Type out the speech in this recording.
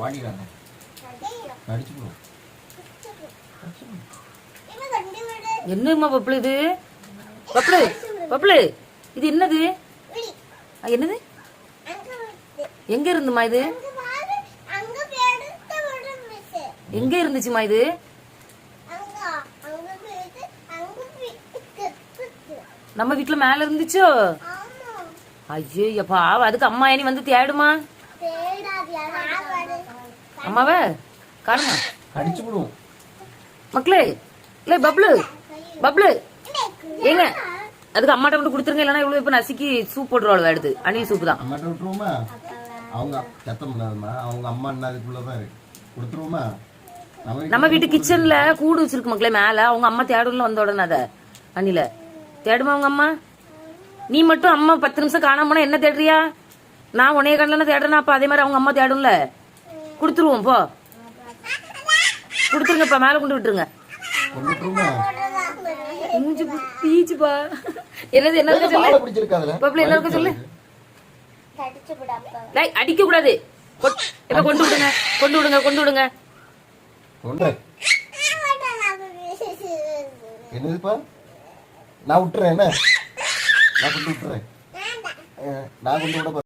வாங்கிடாங்க அடிச்சு போ. என்னம்மா பப்புளு இது? பப்புளு பப்புளு இது என்னது? என்னது? எங்க இருந்துமா இது? எங்க இருந்துச்சுமா இது? நம்ம வீட்டுல மேல இருந்துச்சோ? ஐயோ எப்பா, அதுக்கு அம்மா இனி வந்து தேடுமா? அம்மாவ காணுமா? அடிச்சு விடுவோம் மக்களே. இல்ல பப்ளு பப்ளு ஏங்க, அதுக்கு அம்மாட்ட மட்டும் கொடுத்துருங்க. இல்லைன்னா இவ்வளவு இப்ப நசுக்கி சூப் போட்டுருவாள். எடுத்து அணில் சூப் தான். அம்மாட்ட விட்டுருவோமா? அவங்க சத்தம் பண்ணாதம்மா, அவங்க அம்மா என்ன அதுக்குள்ளதான் இருக்கு. கொடுத்துருவோமா? நம்ம வீட்டு கிச்சன்ல கூடு வச்சிருக்கு மக்களே மேல. அவங்க அம்மா தேடும்ல வந்த உடனே அத அணில தேடுமா அவங்க அம்மா? நீ மட்டும் அம்மா 10 நிமிஷம் காணாம போனா என்ன தேடுறியா? நான் உன்னைய கண்ணல தேடுறேன்னா அப்ப அதே மாதிரி அவங்க அம்மா தேடும்ல. கொடுத்துருவோம் போ. கொடுத்துருங்கப்பா, மேல கொண்டு விட்டுருங்க. என்னது என்ன இருக்கு சொல்லு பப்ளு, என்ன இருக்கு சொல்லு. அடிக்க கூடாது. இப்ப கொண்டு விடுங்க, கொண்டு விடுங்க, கொண்டு விடுங்க. என்னதுப்பா? நான் விட்டுறேன். என்ன நான் கொண்டு விட்டுறேன். நான் கொண்டு விட